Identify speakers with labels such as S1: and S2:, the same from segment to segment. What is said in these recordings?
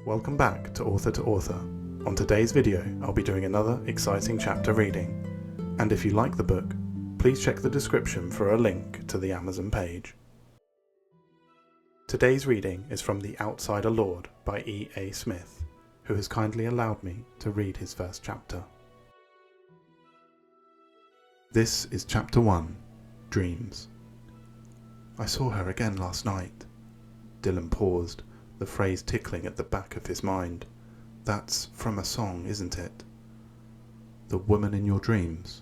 S1: Welcome back to Author to Author. On today's video, I'll be doing another exciting chapter reading. And if you like the book, please check the description for a link to the Amazon page. Today's reading is from The Outsider Lord by E.A. Smith, who has kindly allowed me to read his first chapter. This is Chapter 1, Dreams. I saw her again last night. Dylan paused, the phrase tickling at the back of his mind. That's from a song, isn't it? The woman in your dreams?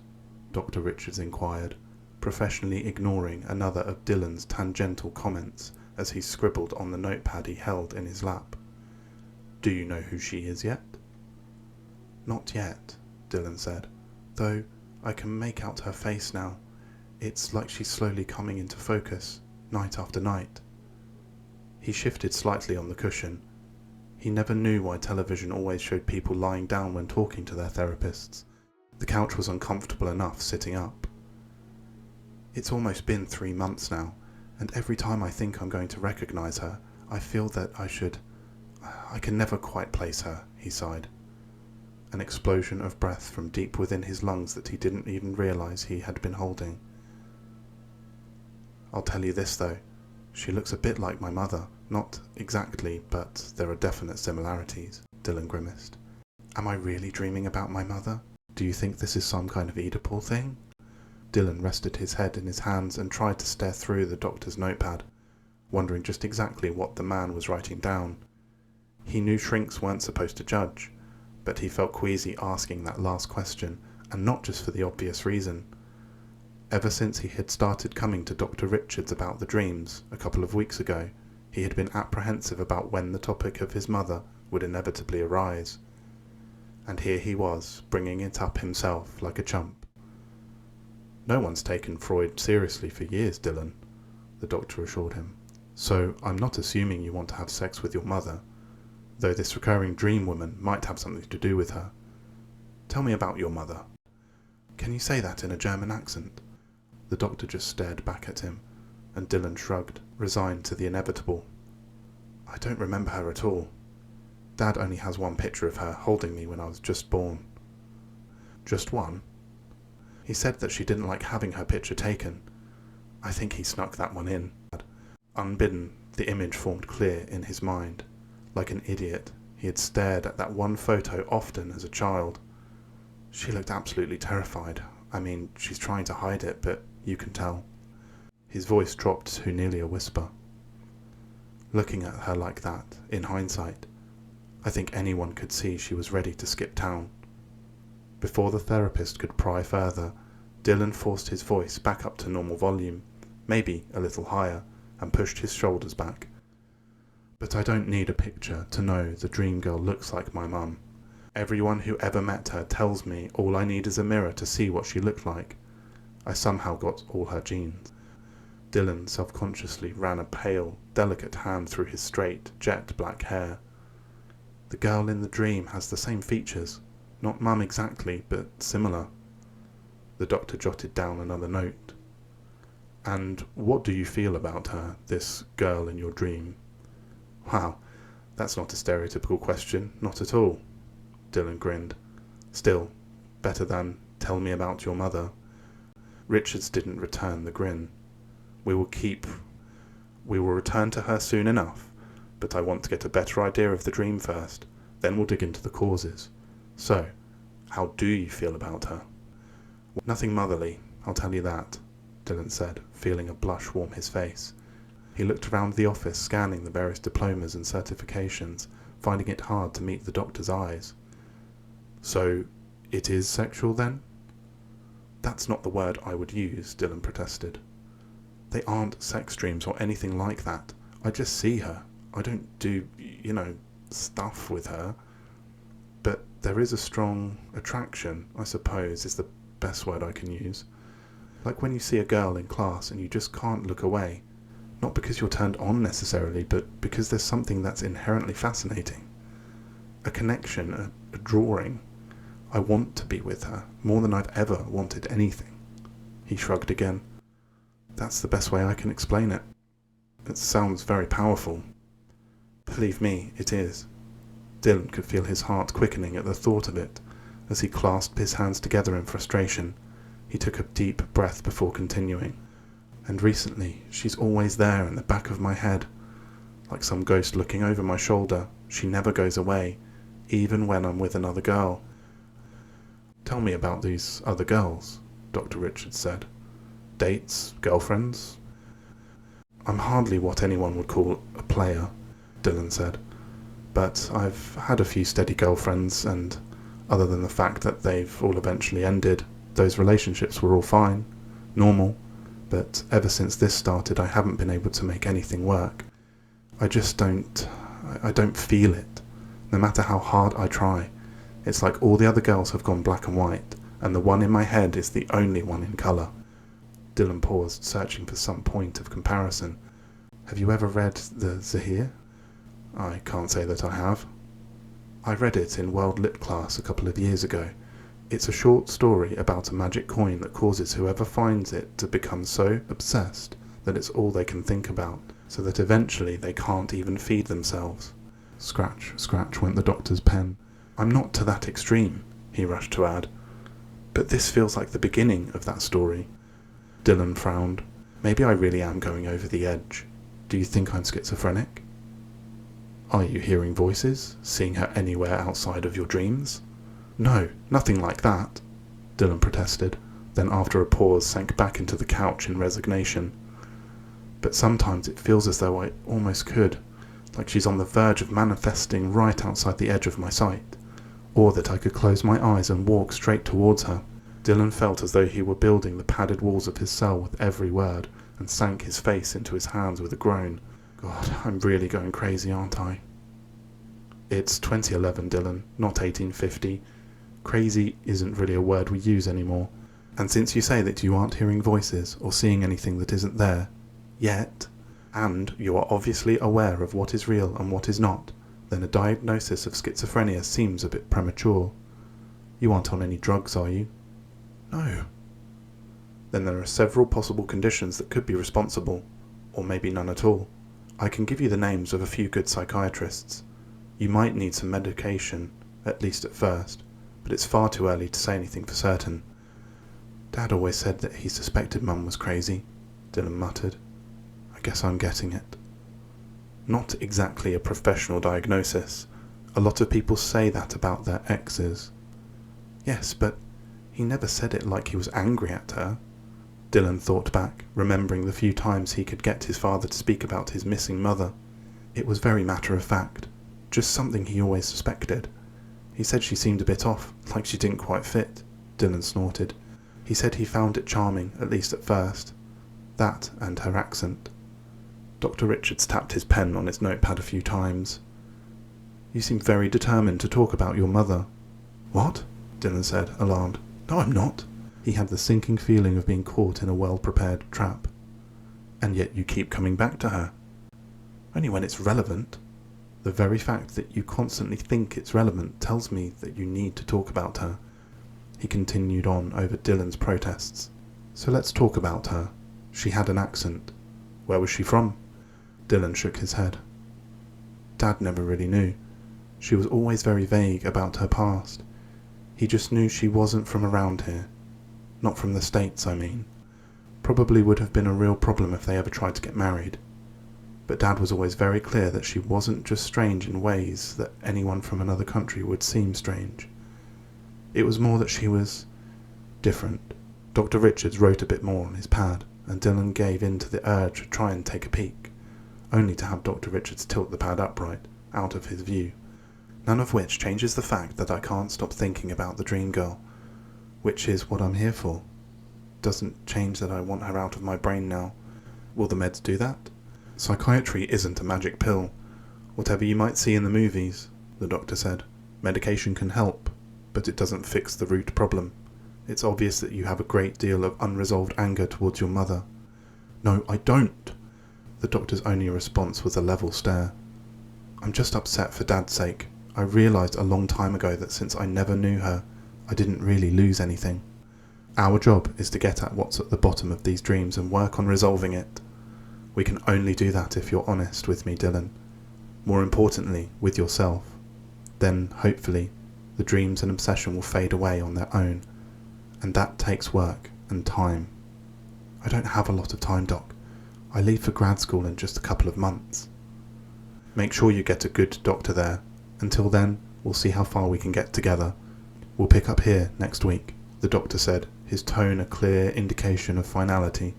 S1: Dr. Richards inquired, professionally ignoring another of Dylan's tangential comments as he scribbled on the notepad he held in his lap. Do you know who she is yet? Not yet, Dylan said, though I can make out her face now. It's like she's slowly coming into focus, night after night. He shifted slightly on the cushion. He never knew why television always showed people lying down when talking to their therapists. The couch was uncomfortable enough sitting up. It's almost been 3 months now, and every time I think I'm going to recognize her, I feel that I can never quite place her, he sighed. An explosion of breath from deep within his lungs that he didn't even realize he had been holding. I'll tell you this though, she looks a bit like my mother. Not exactly, but there are definite similarities, Dylan grimaced. Am I really dreaming about my mother? Do you think this is some kind of Oedipal thing? Dylan rested his head in his hands and tried to stare through the doctor's notepad, wondering just exactly what the man was writing down. He knew shrinks weren't supposed to judge, but he felt queasy asking that last question, and not just for the obvious reason. Ever since he had started coming to Dr. Richards about the dreams a couple of weeks ago, he had been apprehensive about when the topic of his mother would inevitably arise. And here he was, bringing it up himself like a chump. No one's taken Freud seriously for years, Dylan, the doctor assured him. So I'm not assuming you want to have sex with your mother, though this recurring dream woman might have something to do with her. Tell me about your mother. Can you say that in a German accent? The doctor just stared back at him, and Dylan shrugged, resigned to the inevitable. I don't remember her at all. Dad only has one picture of her holding me when I was just born. Just one? He said that she didn't like having her picture taken. I think he snuck that one in. Unbidden, the image formed clear in his mind. Like an idiot, he had stared at that one photo often as a child. She looked absolutely terrified. I mean, she's trying to hide it, but you can tell. His voice dropped to nearly a whisper. Looking at her like that, in hindsight, I think anyone could see she was ready to skip town. Before the therapist could pry further, Dylan forced his voice back up to normal volume, maybe a little higher, and pushed his shoulders back. But I don't need a picture to know the dream girl looks like my mum. Everyone who ever met her tells me all I need is a mirror to see what she looked like. I somehow got all her genes. Dylan self-consciously ran a pale, delicate hand through his straight, jet black hair. The girl in the dream has the same features. Not mum exactly, but similar. The doctor jotted down another note. And what do you feel about her, this girl in your dream? Wow, that's not a stereotypical question, not at all. Dylan grinned. Still, better than, tell me about your mother. Richards didn't return the grin. We will return to her soon enough, but I want to get a better idea of the dream first, then we'll dig into the causes. So, how do you feel about her? Nothing motherly, I'll tell you that, Dylan said, feeling a blush warm his face. He looked around the office, scanning the various diplomas and certifications, finding it hard to meet the doctor's eyes. So, it is sexual then? That's not the word I would use, Dylan protested. They aren't sex dreams or anything like that. I just see her. I don't do, stuff with her. But there is a strong attraction, I suppose, is the best word I can use. Like when you see a girl in class and you just can't look away. Not because you're turned on necessarily, but because there's something that's inherently fascinating. A connection, a drawing. I want to be with her, more than I've ever wanted anything. He shrugged again. That's the best way I can explain it. It sounds very powerful. Believe me, it is. Dylan could feel his heart quickening at the thought of it. As he clasped his hands together in frustration, he took a deep breath before continuing. And recently, she's always there in the back of my head, like some ghost looking over my shoulder. She never goes away, even when I'm with another girl. Tell me about these other girls, Dr. Richards said. Dates? Girlfriends? I'm hardly what anyone would call a player, Dylan said. But I've had a few steady girlfriends, and other than the fact that they've all eventually ended, those relationships were all fine, normal. But ever since this started, I haven't been able to make anything work. I don't feel it, no matter how hard I try. It's like all the other girls have gone black and white, and the one in my head is the only one in colour. Dylan paused, searching for some point of comparison. Have you ever read the Zahir? I can't say that I have. I read it in World Lit class a couple of years ago. It's a short story about a magic coin that causes whoever finds it to become so obsessed that it's all they can think about, so that eventually they can't even feed themselves. Scratch, scratch went the doctor's pen. I'm not to that extreme, he rushed to add. But this feels like the beginning of that story. Dylan frowned. Maybe I really am going over the edge. Do you think I'm schizophrenic? Are you hearing voices? Seeing her anywhere outside of your dreams? No, nothing like that, Dylan protested, then after a pause sank back into the couch in resignation. But sometimes it feels as though I almost could, like she's on the verge of manifesting right outside the edge of my sight, or that I could close my eyes and walk straight towards her. Dylan felt as though he were building the padded walls of his cell with every word, and sank his face into his hands with a groan. God, I'm really going crazy, aren't I? It's 2011, Dylan, not 1850. Crazy isn't really a word we use anymore. And since you say that you aren't hearing voices or seeing anything that isn't there, yet, and you are obviously aware of what is real and what is not, then a diagnosis of schizophrenia seems a bit premature. You aren't on any drugs, are you? No. Then there are several possible conditions that could be responsible, or maybe none at all. I can give you the names of a few good psychiatrists. You might need some medication, at least at first, but it's far too early to say anything for certain. Dad always said that he suspected Mum was crazy, Dylan muttered. I guess I'm getting it. Not exactly a professional diagnosis. A lot of people say that about their exes. Yes, but he never said it like he was angry at her. Dylan thought back, remembering the few times he could get his father to speak about his missing mother. It was very matter-of-fact, just something he always suspected. He said she seemed a bit off, like she didn't quite fit, Dylan snorted. He said he found it charming, at least at first. That and her accent. Dr. Richards tapped his pen on his notepad a few times. You seem very determined to talk about your mother. What? Dylan said, alarmed. No, I'm not. He had the sinking feeling of being caught in a well-prepared trap. And yet you keep coming back to her. Only when it's relevant. The very fact that you constantly think it's relevant tells me that you need to talk about her. He continued on over Dylan's protests. So let's talk about her. She had an accent. Where was she from? Dylan shook his head. Dad never really knew. She was always very vague about her past. He just knew she wasn't from around here. Not from the States, I mean. Probably would have been a real problem if they ever tried to get married. But Dad was always very clear that she wasn't just strange in ways that anyone from another country would seem strange. It was more that she was different. Dr. Richards wrote a bit more on his pad, and Dylan gave in to the urge to try and take a peek, only to have Dr. Richards tilt the pad upright, out of his view. None of which changes the fact that I can't stop thinking about the dream girl, which is what I'm here for. Doesn't change that I want her out of my brain now. Will the meds do that? Psychiatry isn't a magic pill. Whatever you might see in the movies, the doctor said. Medication can help, but it doesn't fix the root problem. It's obvious that you have a great deal of unresolved anger towards your mother. No, I don't. The doctor's only response was a level stare. I'm just upset for Dad's sake. I realised a long time ago that since I never knew her, I didn't really lose anything. Our job is to get at what's at the bottom of these dreams and work on resolving it. We can only do that if you're honest with me, Dylan. More importantly, with yourself. Then, hopefully, the dreams and obsession will fade away on their own, and that takes work and time. I don't have a lot of time, Doc. I leave for grad school in just a couple of months. Make sure you get a good doctor there. Until then, we'll see how far we can get together. We'll pick up here next week, the doctor said, his tone a clear indication of finality.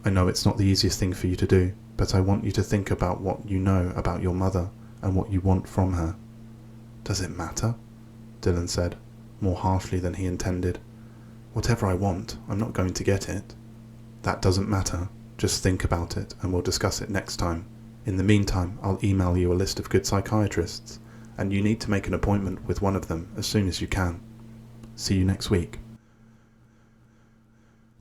S1: I know it's not the easiest thing for you to do, but I want you to think about what you know about your mother and what you want from her. Does it matter? Dylan said, more harshly than he intended. Whatever I want, I'm not going to get it. That doesn't matter. Just think about it and we'll discuss it next time. In the meantime, I'll email you a list of good psychiatrists, and you need to make an appointment with one of them as soon as you can. See you next week.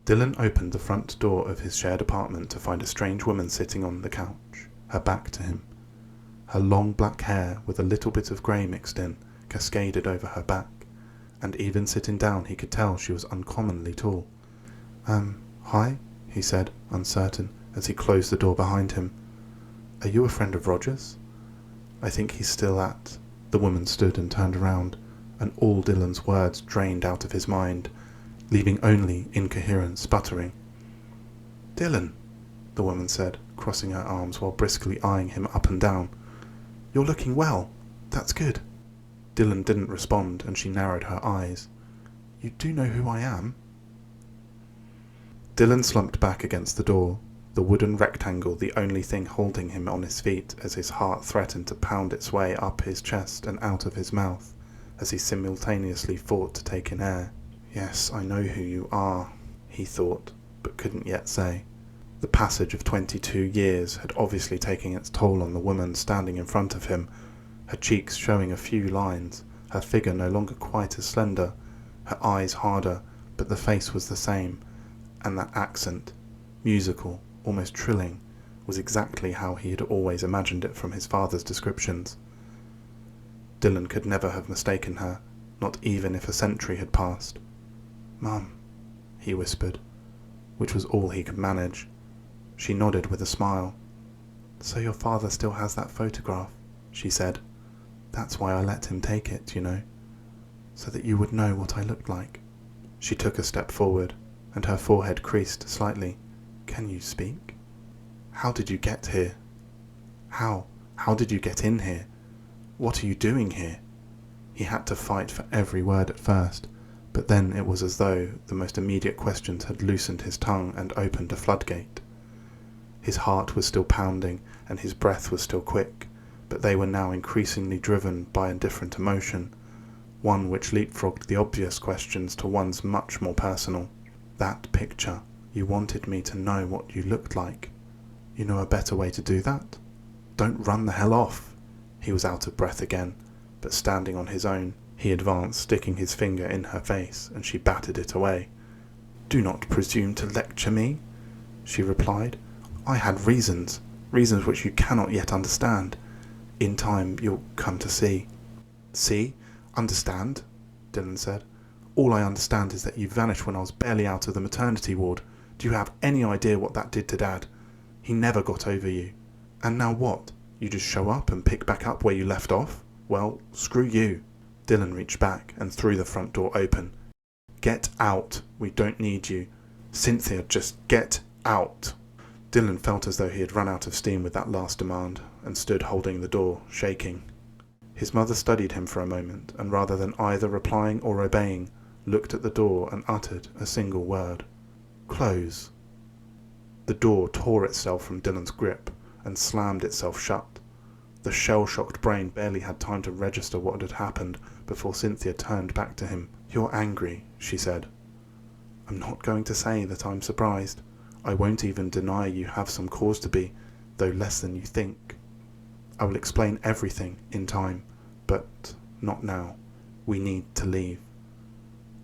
S1: Dylan opened the front door of his shared apartment to find a strange woman sitting on the couch, her back to him. Her long black hair, with a little bit of grey mixed in, cascaded over her back, and even sitting down he could tell she was uncommonly tall. Hi, he said, uncertain, as he closed the door behind him. Are you a friend of Roger's? I think he's still at... The woman stood and turned around, and all Dylan's words drained out of his mind, leaving only incoherent sputtering. Dylan, the woman said, crossing her arms while briskly eyeing him up and down. You're looking well. That's good. Dylan didn't respond, and she narrowed her eyes. You do know who I am? Dylan slumped back against the door, the wooden rectangle the only thing holding him on his feet as his heart threatened to pound its way up his chest and out of his mouth, as he simultaneously fought to take in air. Yes, I know who you are, he thought, but couldn't yet say. The passage of 22 years had obviously taken its toll on the woman standing in front of him, her cheeks showing a few lines, her figure no longer quite as slender, her eyes harder, but the face was the same, and that accent, musical, almost trilling, was exactly how he had always imagined it from his father's descriptions. Dylan could never have mistaken her, not even if a century had passed. Mum, he whispered, which was all he could manage. She nodded with a smile. So your father still has that photograph, she said. That's why I let him take it, you know, so that you would know what I looked like. She took a step forward, and her forehead creased slightly. Can you speak? How did you get here? How did you get in here? What are you doing here? He had to fight for every word at first, but then it was as though the most immediate questions had loosened his tongue and opened a floodgate. His heart was still pounding, and his breath was still quick, but they were now increasingly driven by a different emotion, one which leapfrogged the obvious questions to ones much more personal. That picture. You wanted me to know what you looked like. You know a better way to do that? Don't run the hell off. He was out of breath again, but standing on his own, he advanced, sticking his finger in her face, and she batted it away. Do not presume to lecture me, she replied. I had reasons which you cannot yet understand. In time you'll come to see. See? Understand? Dylan said. All I understand is that you vanished when I was barely out of the maternity ward. Do you have any idea what that did to Dad? He never got over you. And now what? You just show up and pick back up where you left off? Well, screw you. Dylan reached back and threw the front door open. Get out. We don't need you. Cynthia, just get out. Dylan felt as though he had run out of steam with that last demand, and stood holding the door, shaking. His mother studied him for a moment, and rather than either replying or obeying, looked at the door and uttered a single word. Close. The door tore itself from Dylan's grip and slammed itself shut. The shell-shocked brain barely had time to register what had happened before Cynthia turned back to him. You're angry, she said. I'm not going to say that I'm surprised. I won't even deny you have some cause to be, though less than you think. I will explain everything in time, but not now. We need to leave.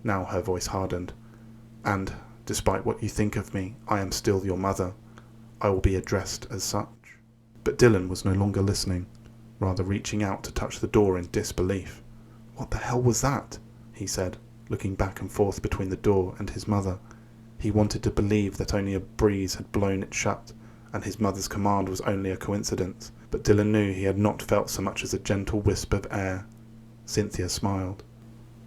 S1: Now her voice hardened. And, despite what you think of me, I am still your mother. I will be addressed as such. But Dylan was no longer listening, rather reaching out to touch the door in disbelief. What the hell was that? He said, looking back and forth between the door and his mother. He wanted to believe that only a breeze had blown it shut, and his mother's command was only a coincidence, but Dylan knew he had not felt so much as a gentle wisp of air. Cynthia smiled.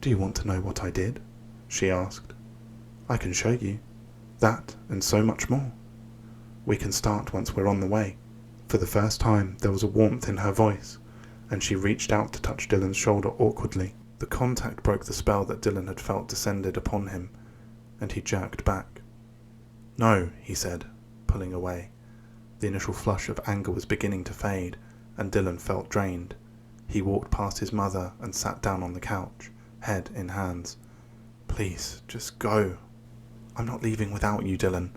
S1: "Do you want to know what I did?" she asked. "I can show you. That and so much more. We can start once we're on the way." For the first time there was a warmth in her voice, and she reached out to touch Dylan's shoulder awkwardly. The contact broke the spell that Dylan had felt descended upon him, and he jerked back. "No," he said, pulling away. The initial flush of anger was beginning to fade, and Dylan felt drained. He walked past his mother and sat down on the couch, head in hands. "Please, just go." "I'm not leaving without you, Dylan.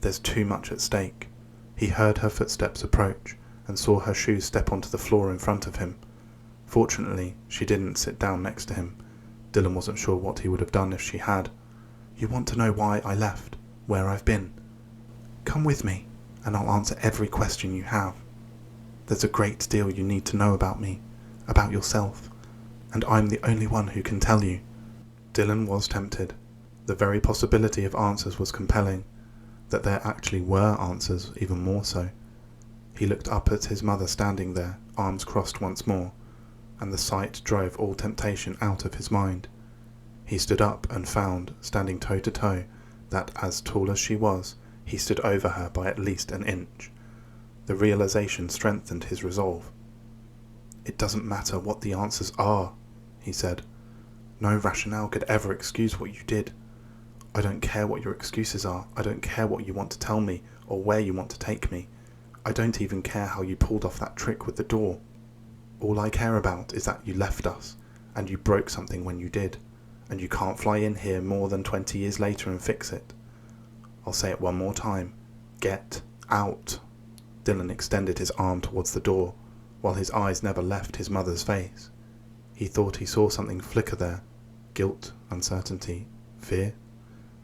S1: There's too much at stake." He heard her footsteps approach and saw her shoes step onto the floor in front of him. Fortunately, she didn't sit down next to him. Dylan wasn't sure what he would have done if she had. "You want to know why I left, where I've been? Come with me, and I'll answer every question you have. There's a great deal you need to know about me, about yourself, and I'm the only one who can tell you." Dylan was tempted. The very possibility of answers was compelling. That there actually were answers, even more so. He looked up at his mother standing there, arms crossed once more, and the sight drove all temptation out of his mind. He stood up and found, standing toe to toe, that as tall as she was, he stood over her by at least an inch. The realization strengthened his resolve. "It doesn't matter what the answers are," he said. "No rationale could ever excuse what you did. I don't care what your excuses are. I don't care what you want to tell me or where you want to take me. I don't even care how you pulled off that trick with the door. All I care about is that you left us, and you broke something when you did, and you can't fly in here more than 20 years later and fix it. I'll say it one more time. Get out." Dylan extended his arm towards the door, while his eyes never left his mother's face. He thought he saw something flicker there. Guilt, uncertainty, fear.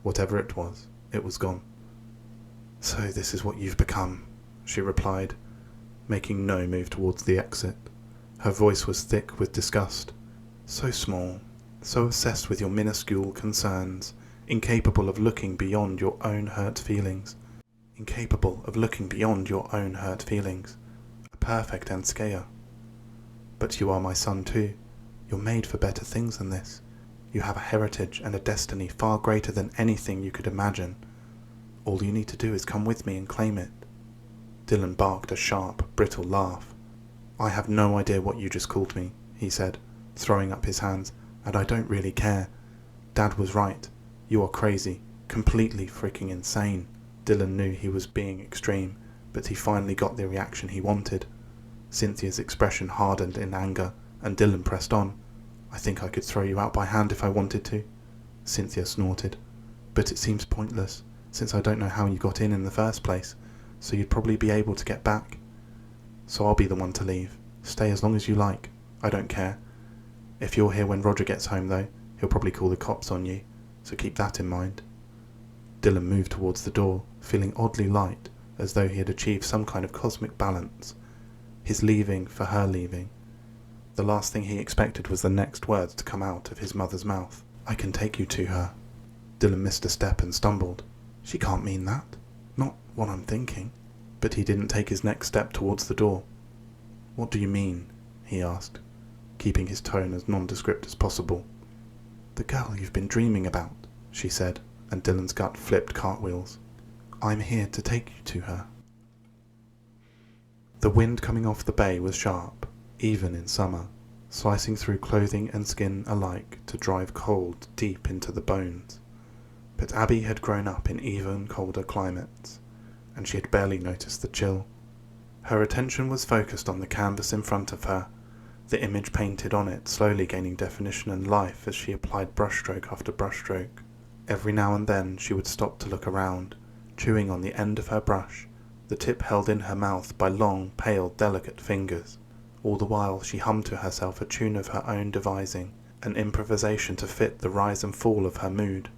S1: Whatever it was gone. "So this is what you've become," she replied, making no move towards the exit. Her voice was thick with disgust. "So small, so obsessed with your minuscule concerns, incapable of looking beyond your own hurt feelings. Incapable of looking beyond your own hurt feelings. A perfect Anskeia. But you are my son too. You're made for better things than this. You have a heritage and a destiny far greater than anything you could imagine. All you need to do is come with me and claim it." Dylan barked a sharp, brittle laugh. "I have no idea what you just called me," he said, throwing up his hands, "and I don't really care. Dad was right. You are crazy, completely freaking insane." Dylan knew he was being extreme, but he finally got the reaction he wanted. Cynthia's expression hardened in anger, and Dylan pressed on. "I think I could throw you out by hand if I wanted to." Cynthia snorted. "But it seems pointless, since I don't know how you got in the first place, so you'd probably be able to get back. So I'll be the one to leave. Stay as long as you like. I don't care. If you're here when Roger gets home, though, he'll probably call the cops on you, so keep that in mind." Dylan moved towards the door, feeling oddly light, as though he had achieved some kind of cosmic balance. His leaving for her leaving. The last thing he expected was the next words to come out of his mother's mouth. "I can take you to her." Dylan missed a step and stumbled. "She can't mean that. Not what I'm thinking." But he didn't take his next step towards the door. "What do you mean?" he asked, keeping his tone as nondescript as possible. "The girl you've been dreaming about," she said, and Dylan's gut flipped cartwheels. "I'm here to take you to her." The wind coming off the bay was sharp, even in summer, slicing through clothing and skin alike to drive cold deep into the bones. But Abby had grown up in even colder climates, and she had barely noticed the chill. Her attention was focused on the canvas in front of her, the image painted on it slowly gaining definition and life as she applied brushstroke after brushstroke. Every now and then she would stop to look around, chewing on the end of her brush, the tip held in her mouth by long, pale, delicate fingers. All the while she hummed to herself a tune of her own devising, an improvisation to fit the rise and fall of her mood.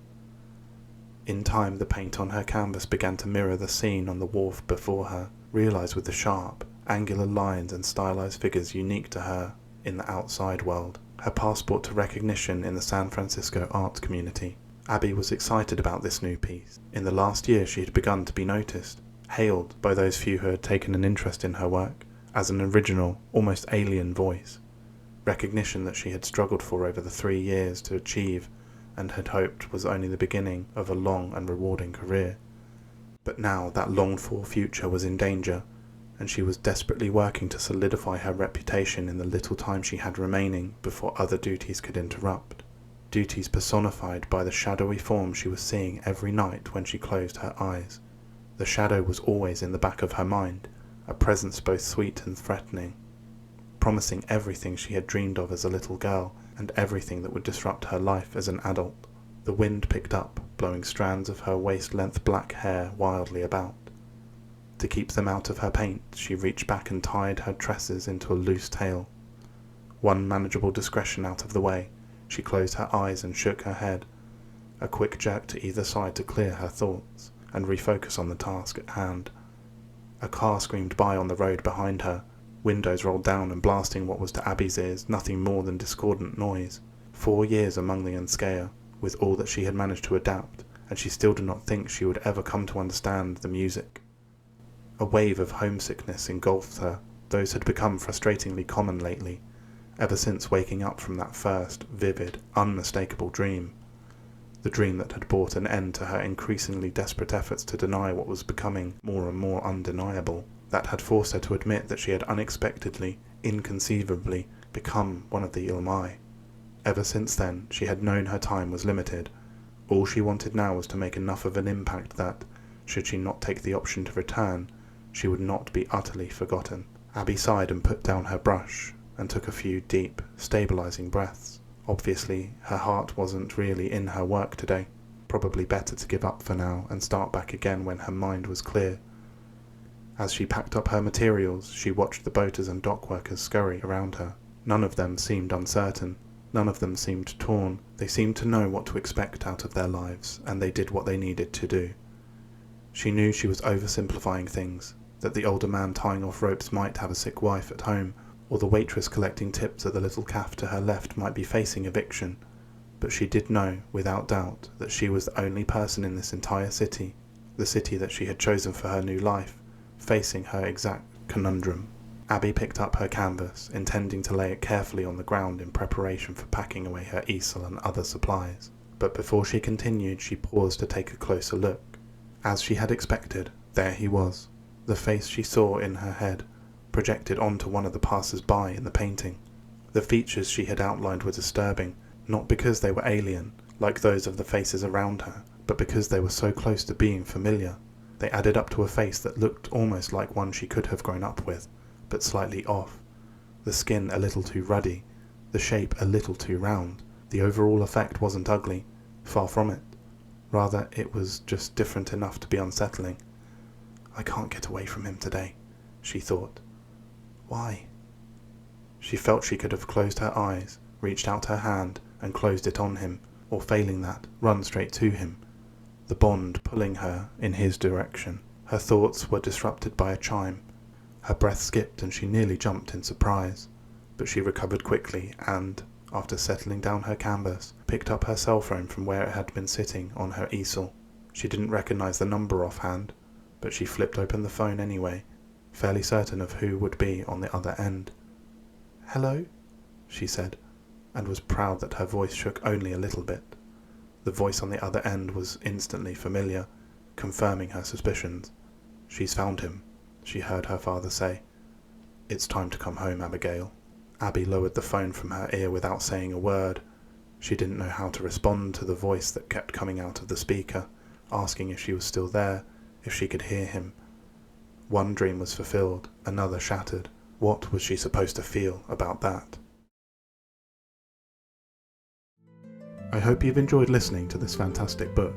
S1: In time the paint on her canvas began to mirror the scene on the wharf before her, realized with the sharp, angular lines and stylized figures unique to her in the outside world, her passport to recognition in the San Francisco arts community. Abby was excited about this new piece. In the last year she had begun to be noticed, hailed by those few who had taken an interest in her work, as an original, almost alien voice, recognition that she had struggled for over the 3 years to achieve and had hoped was only the beginning of a long and rewarding career. But now that longed-for future was in danger, and she was desperately working to solidify her reputation in the little time she had remaining before other duties could interrupt. Duties personified by the shadowy form she was seeing every night when she closed her eyes. The shadow was always in the back of her mind, a presence both sweet and threatening, promising everything she had dreamed of as a little girl and everything that would disrupt her life as an adult. The wind picked up, blowing strands of her waist-length black hair wildly about. To keep them out of her paint, she reached back and tied her tresses into a loose tail. One manageable discretion out of the way, she closed her eyes and shook her head, a quick jerk to either side to clear her thoughts and refocus on the task at hand. A car screamed by on the road behind her, windows rolled down and blasting what was to Abby's ears nothing more than discordant noise. 4 years among the Unscaya, with all that she had managed to adapt, and she still did not think she would ever come to understand the music. A wave of homesickness engulfed her. Those had become frustratingly common lately, ever since waking up from that first, vivid, unmistakable dream. The dream that had brought an end to her increasingly desperate efforts to deny what was becoming more and more undeniable, that had forced her to admit that she had unexpectedly, inconceivably, become one of the Ilmai. Ever since then, she had known her time was limited. All she wanted now was to make enough of an impact that, should she not take the option to return, she would not be utterly forgotten. Abby sighed and put down her brush, and took a few deep, stabilizing breaths. Obviously, her heart wasn't really in her work today. Probably better to give up for now and start back again when her mind was clear. As she packed up her materials, she watched the boaters and dock workers scurry around her. None of them seemed uncertain. None of them seemed torn. They seemed to know what to expect out of their lives, and they did what they needed to do. She knew she was oversimplifying things, that the older man tying off ropes might have a sick wife at home, or the waitress collecting tips at the little cafe to her left might be facing eviction, but she did know, without doubt, that she was the only person in this entire city, the city that she had chosen for her new life, facing her exact conundrum. Abby picked up her canvas, intending to lay it carefully on the ground in preparation for packing away her easel and other supplies, but before she continued she paused to take a closer look. As she had expected, there he was, the face she saw in her head, projected onto one of the passers-by in the painting. The features she had outlined were disturbing, not because they were alien, like those of the faces around her, but because they were so close to being familiar. They added up to a face that looked almost like one she could have grown up with, but slightly off. The skin a little too ruddy, the shape a little too round. The overall effect wasn't ugly, far from it. Rather, it was just different enough to be unsettling. I can't get away from him today, she thought. Why? She felt she could have closed her eyes, reached out her hand, and closed it on him, or failing that, run straight to him, the bond pulling her in his direction. Her thoughts were disrupted by a chime. Her breath skipped and she nearly jumped in surprise, but she recovered quickly and, after settling down her canvas, picked up her cell phone from where it had been sitting on her easel. She didn't recognize the number offhand, but she flipped open the phone anyway, fairly certain of who would be on the other end. "Hello?" she said, and was proud that her voice shook only a little bit. The voice on the other end was instantly familiar, confirming her suspicions. "She's found him," she heard her father say. "It's time to come home, Abigail." Abby lowered the phone from her ear without saying a word. She didn't know how to respond to the voice that kept coming out of the speaker, asking if she was still there, if she could hear him. One dream was fulfilled, another shattered. What was she supposed to feel about that? I hope you've enjoyed listening to this fantastic book.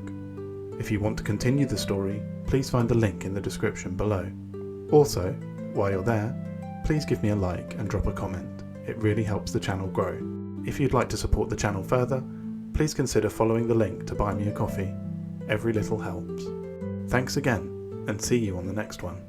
S1: If you want to continue the story, please find the link in the description below. Also, while you're there, please give me a like and drop a comment. It really helps the channel grow. If you'd like to support the channel further, please consider following the link to buy me a coffee. Every little helps. Thanks again, and see you on the next one.